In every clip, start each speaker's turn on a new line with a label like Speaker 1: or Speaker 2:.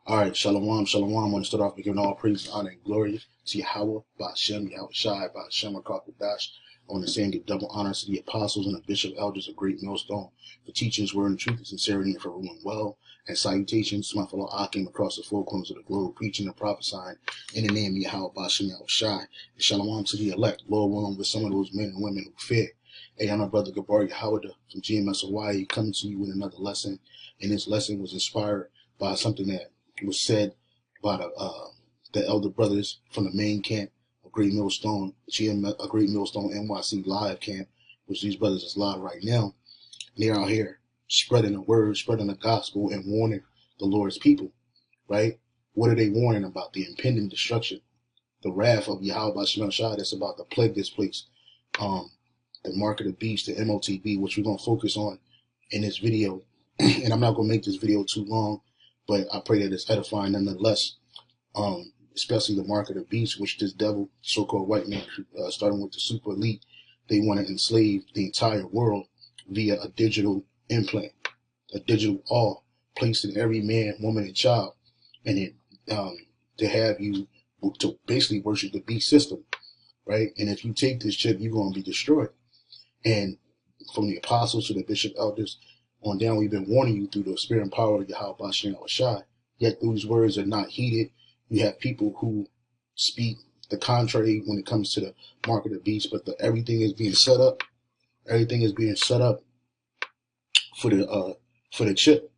Speaker 1: All right, shalom, shalom. I want to start off by giving all praise, honor, and glory to Yahweh, Ba'ashem, Yahweh Shai, Ba'ashem, Rakakadash. I want to say and give double honor to the apostles and the bishop elders of Great Millstone for teaching his word in truth and sincerity and for ruling well. And salutations to my fellow Akim across the four corners of the globe, preaching and prophesying in the name of Yahweh, Ba'ashem, Yahweh Shai. And shalom to the elect, Lord willing, with some of those men and women who fear. Hey, I'm my brother Gabar Yahweh from GMS Hawaii, coming to you with another lesson. And this lesson was inspired by something that was said by the elder brothers from the main camp of Great Millstone, a Great Millstone NYC live camp, which these brothers is live right now. And they're out here spreading the word, spreading the gospel, and warning the Lord's people, right? What are they warning about? The impending destruction, the wrath of Yahweh Ba'ashem Shai that's about to plague this place, the mark of the beast, the MOTB, which we're going to focus on in this video. And I'm not going to make this video too long, but I pray that it's edifying nonetheless, especially the mark of the beast, which this devil, so-called white man, starting with the super elite, they want to enslave the entire world via a digital implant, a digital awe placed in every man, woman, and child, and it to have you to basically worship the beast system, right? And if you take this chip, you're going to be destroyed. And from the apostles to the bishop elders on down, we've been warning you through the spirit and power of Yahweh Ba'ashem Yahweh Shai. Yet those words are not heeded. You have people who speak the contrary when it comes to the mark of the beast, but everything is being set up. Everything is being set up for the chip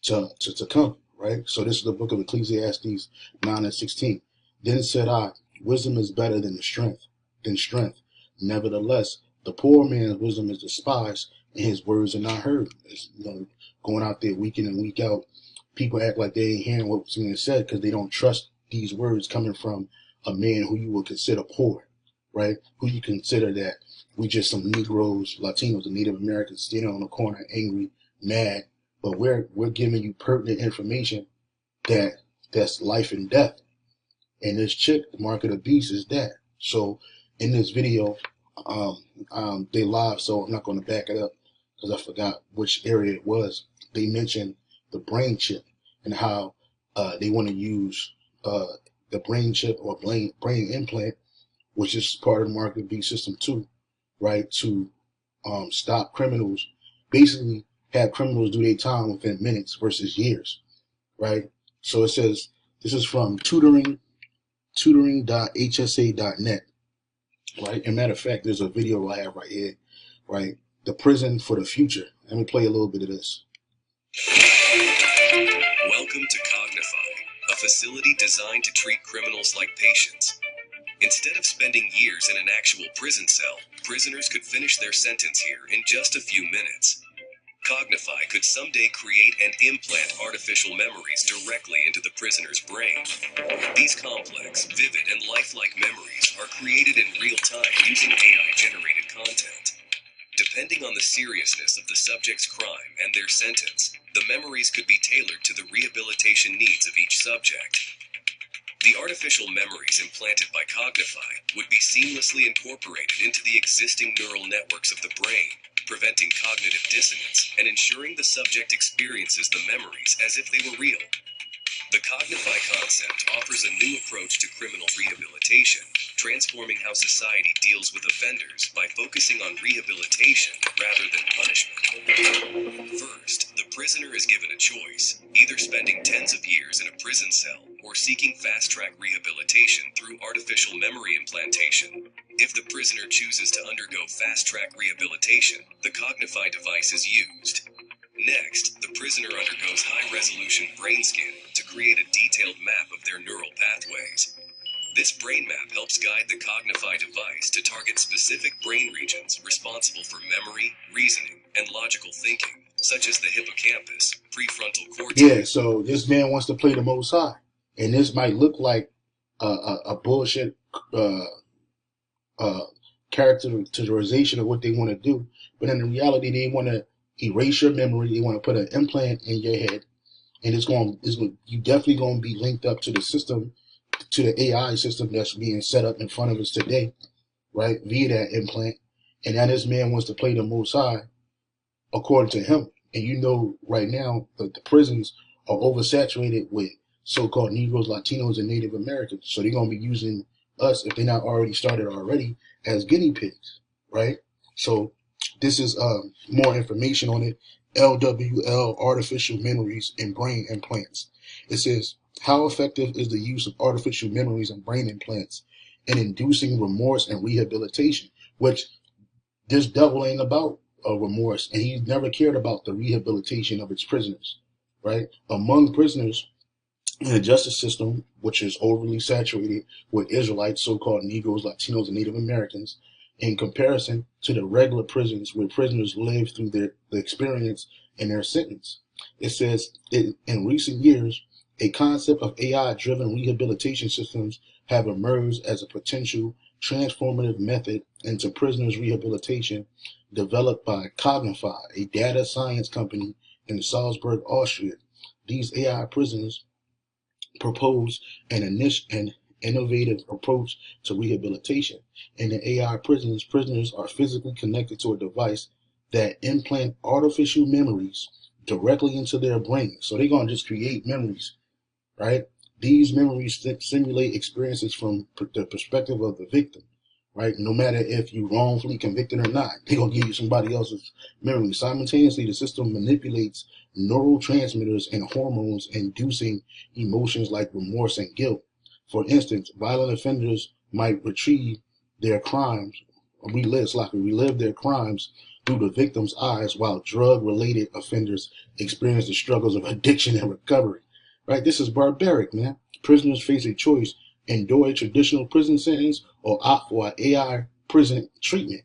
Speaker 1: to come, right? So this is the book of Ecclesiastes 9:16. Then said I, wisdom is better than strength. Nevertheless, the poor man's wisdom is despised, and his words are not heard. It's, going out there week in and week out, people act like they ain't hearing what's being said because they don't trust these words coming from a man who you would consider poor, right? Who you consider that we just some Negroes, Latinos, and Native Americans standing on the corner, angry, mad, but we're giving you pertinent information that's life and death. And this chick, the mark of the beast, is that. So in this video, they live, so I'm not going to back it up because I forgot which area it was. They mentioned the brain chip and how they want to use the brain chip or brain implant, which is part of the mark of the beast system too, right? To stop criminals, basically have criminals do their time within minutes versus years, right? So it says, this is from tutoring.hsa.net. Right, and matter of fact, there's a video I have right here, right? The prison for the future. Let me play a little bit of this.
Speaker 2: Welcome to Cognify, a facility designed to treat criminals like patients. Instead of spending years in an actual prison cell, prisoners could finish their sentence here in just a few minutes. Cognify could someday create and implant artificial memories directly into the prisoner's brain. These complex, vivid, and lifelike memories are created in real time using AI-generated content. Depending on the seriousness of the subject's crime and their sentence, the memories could be tailored to the rehabilitation needs of each subject. The artificial memories implanted by Cognify would be seamlessly incorporated into the existing neural networks of the brain, preventing cognitive dissonance and ensuring the subject experiences the memories as if they were real. The Cognify concept offers a new approach to criminal rehabilitation, transforming how society deals with offenders by focusing on rehabilitation rather than punishment. First, the prisoner is given a choice, either spending tens of years in a prison cell or seeking fast-track rehabilitation through artificial memory implantation. If the prisoner chooses to undergo fast-track rehabilitation, the Cognify device is used. Next, the prisoner undergoes high-resolution brain scanning to create a detailed map of their neural pathways. This brain map helps guide the Cognify device to target specific brain regions responsible for memory, reasoning, and logical thinking, such as the hippocampus, prefrontal cortex.
Speaker 1: Yeah, so this man wants to play the Most High, and this might look like a bullshit characterization of what they want to do, but in reality, they want to erase your memory. They want to put an implant in your head, and you definitely going to be linked up to the system, to the AI system that's being set up in front of us today, right, via that implant. And now this man wants to play the Most High according to him. And right now the prisons are oversaturated with so-called Negroes, Latinos, and Native Americans. So they're going to be using us, if they're not already started already, as guinea pigs, right? So this is more information on it. LWL, artificial memories and brain implants. It says, how effective is the use of artificial memories and brain implants in inducing remorse and rehabilitation? Which this devil ain't about remorse, and he never cared about the rehabilitation of its prisoners, right? Among prisoners in the justice system, which is overly saturated with Israelites, so-called Negroes, Latinos, and Native Americans, in comparison to the regular prisons where prisoners live through the experience in their sentence. It says, in recent years, a concept of AI-driven rehabilitation systems have emerged as a potential transformative method into prisoners' rehabilitation, developed by Cognify, a data science company in Salzburg, Austria. These AI prisons propose an innovative approach to rehabilitation. In the AI prisons, prisoners are physically connected to a device that implant artificial memories directly into their brain. So they're going to just create memories, right? These memories simulate experiences from the perspective of the victim, right? No matter if you wrongfully convicted or not, they're going to give you somebody else's memory. Simultaneously, the system manipulates neurotransmitters and hormones, inducing emotions like remorse and guilt. For instance, violent offenders might retrieve their crimes, relive their crimes through the victim's eyes, while drug-related offenders experience the struggles of addiction and recovery. Right? This is barbaric, man. Prisoners face a choice: endure a traditional prison sentence or opt for an AI prison treatment.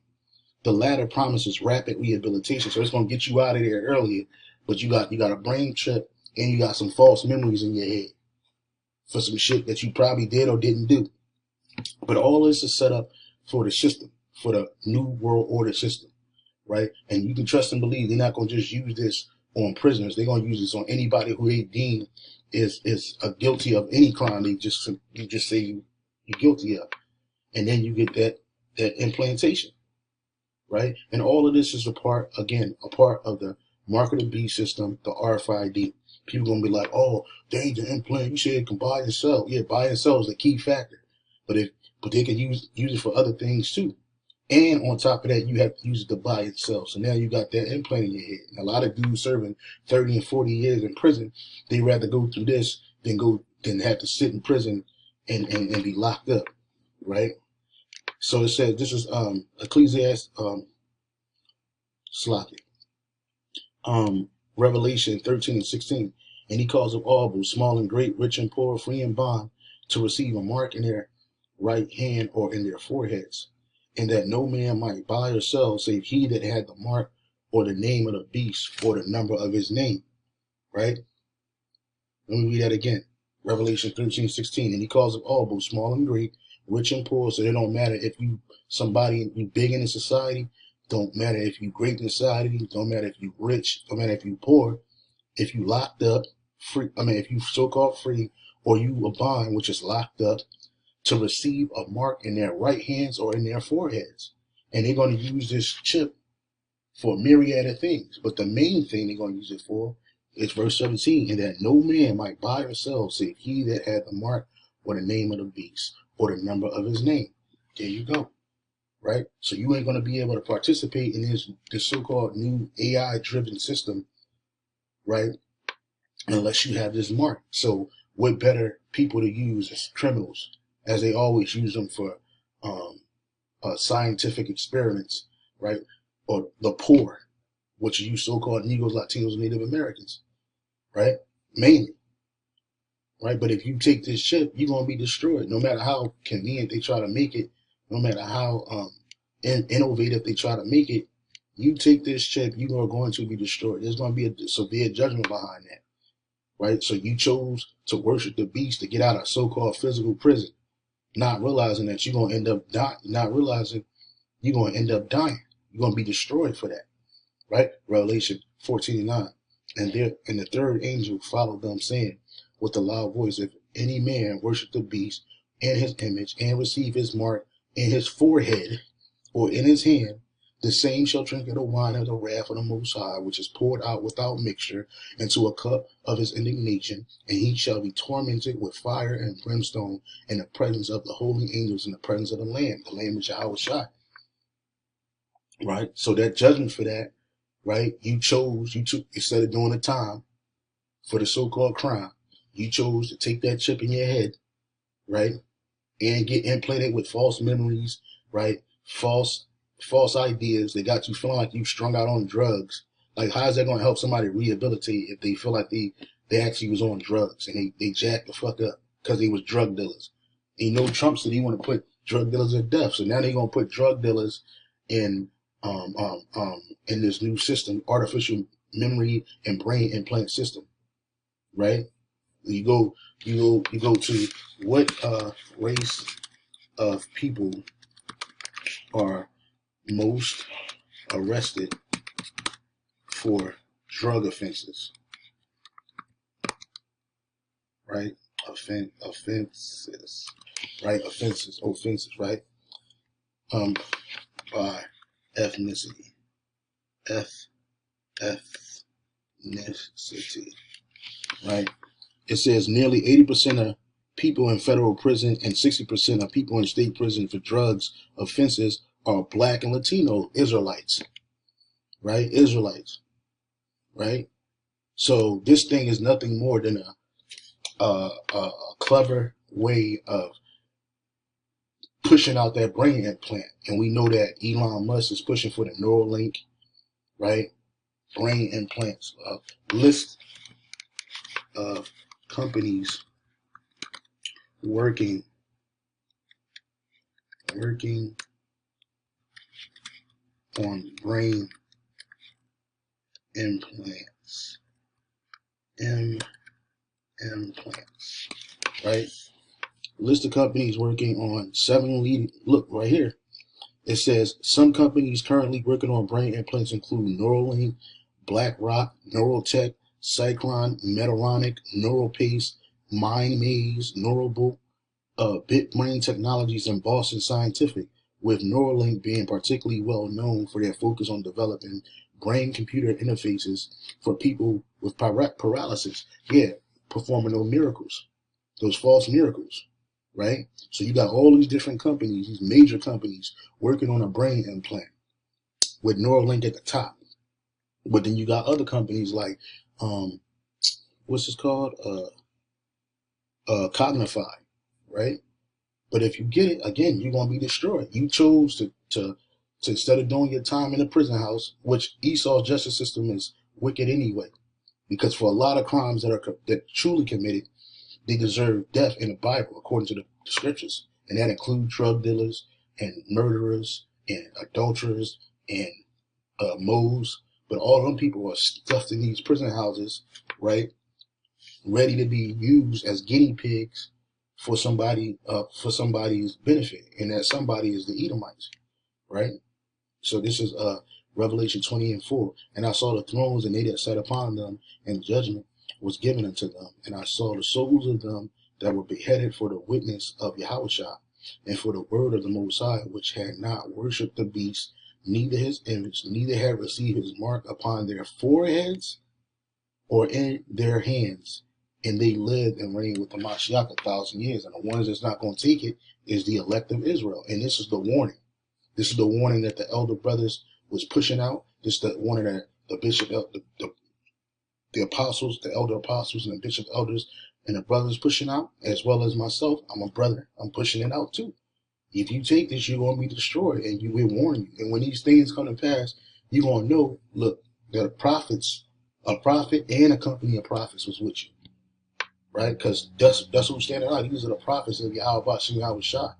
Speaker 1: The latter promises rapid rehabilitation, so it's going to get you out of there earlier, but you got a brain chip and you got some false memories in your head for some shit that you probably did or didn't do. But all this is set up for the system, for the new world order system, right? And you can trust and believe they're not going to just use this on prisoners. They're going to use this on anybody who they deem is guilty of any crime. You just say you're guilty of, and then you get that implantation, right? And all of this is a part of the mark of the beast system, the RFID. People gonna be like, oh, danger implant. You said you can buy and sell. Yeah, buy and sell is the key factor, but they can use it for other things too. And on top of that, you have to use it to buy and sell. So now you got that implant in your head. And a lot of dudes serving 30 and 40 years in prison, they rather go through this than have to sit in prison and be locked up, right? So it says, this is Ecclesiastes Revelation 13 and 16. And he calls of all, both small and great, rich and poor, free and bond, to receive a mark in their right hand or in their foreheads, and that no man might buy or sell save he that had the mark or the name of the beast or the number of his name. Right? Let me read that again. Revelation 13:16. And he calls of all, both small and great, rich and poor. So it don't matter if you big in the society, don't matter if you great in society, don't matter if you rich, don't matter if you poor, if you locked up, free, if you so-called free, or you a bond, which is locked up, to receive a mark in their right hands or in their foreheads. And they're going to use this chip for a myriad of things. But the main thing they're going to use it for is verse 17, and that no man might buy or sell save he that had the mark or the name of the beast or the number of his name. There you go. Right? So you ain't going to be able to participate in this so-called new AI-driven system, right, unless you have this mark. So what better people to use as criminals, as they always use them for scientific experiments, right? Or the poor, which use so-called Negroes, Latinos, and Native Americans, right? Mainly, right? But if you take this chip, you're going to be destroyed. No matter how convenient they try to make it, no matter how innovative they try to make it, you take this chip, you are going to be destroyed. There's going to be a severe judgment behind that, right? So you chose to worship the beast to get out of so-called physical prison, not realizing that you're going to end up dying, not realizing you're going to end up dying. You're going to be destroyed for that, right? Revelation 14:9. And the third angel followed them, saying with a loud voice, if any man worship the beast and his image and receive his mark in his forehead or in his hand, The same shall drink of the wine of the wrath of the Most High, which is poured out without mixture into a cup of his indignation, and he shall be tormented with fire and brimstone in the presence of the holy angels, in the presence of the Lamb. The Lamb is Yahweh Shai, right? So that judgment for that, right? You took, instead of doing the time for the so-called crime, you chose to take that chip in your head, right? And get implanted with false memories, right? False ideas. They got you feeling like you strung out on drugs. Like, how is that going to help somebody rehabilitate if they feel like they actually was on drugs and they jacked the fuck up because they was drug dealers? And you know, Trump said he want to put drug dealers to death. So now they're going to put drug dealers in in this new system, artificial memory and brain implant system, right? You go to what race of people are most arrested for drug offenses, right? Offenses, right? Offenses, right? By ethnicity, ethnicity, right? It says nearly 80% of people in federal prison and 60% of people in state prison for drugs offenses are Black and Latino Israelites, right? Israelites, right? So this thing is nothing more than a clever way of pushing out that brain implant. And we know that Elon Musk is pushing for the Neuralink, right? Brain implants. List of companies working on brain implants. Implants, right? List of companies working on 7 leading. Look right here. It says some companies currently working on brain implants include Neuralink, BlackRock, Neurotech, Cyclone, Medtronic, NeuroPace, MindMaze, Neurable, BitBrain Technologies, and Boston Scientific, with Neuralink being particularly well known for their focus on developing brain-computer interfaces for people with paralysis. Yeah, performing those miracles, those false miracles, right? So you got all these different companies, these major companies, working on a brain implant with Neuralink at the top. But then you got other companies like, what's this called? Cognify, right? But if you get it, again, you're gonna be destroyed. You chose to instead of doing your time in a prison house, which Esau's justice system is wicked anyway, because for a lot of crimes that truly committed, they deserve death in the Bible according to the scriptures, and that includes drug dealers and murderers and adulterers and moles. But all them people are stuffed in these prison houses, right, ready to be used as guinea pigs for somebody's benefit, and that somebody is the Edomites, right? So this is Revelation 20:4. And I saw the thrones, and they that sat upon them, and judgment was given unto them. And I saw the souls of them that were beheaded for the witness of Yahushua, and for the word of the Most High, which had not worshipped the beast, neither his image, neither had received his mark upon their foreheads or in their hands. And they lived and reigned with the Mashiach 1,000 years. And the ones that's not going to take it is the elect of Israel. And this is the warning. This is the warning that the elder brothers was pushing out. This is the warning that the bishop, the apostles, the elder apostles and the bishop elders and the brothers pushing out, as well as myself. I'm a brother. I'm pushing it out too. If you take this, you're going to be destroyed, and we're warning you. And when these things come to pass, you're going to know, look, that a prophet and a company of prophets was with you, right? Because that's who's standing out. These are the prophets of Yahweh Shai,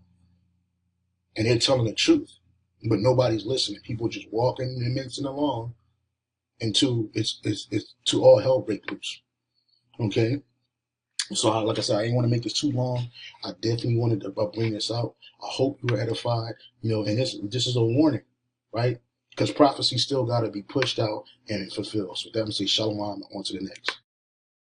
Speaker 1: and they're telling the truth, but nobody's listening. People just walking and mincing along until it's to all hell break loose. Okay. So, like I said, I didn't want to make this too long. I definitely wanted to bring this out. I hope you were edified, and this is a warning, right? Because prophecy still got to be pushed out and fulfilled. So, that would say shalom, on to the next.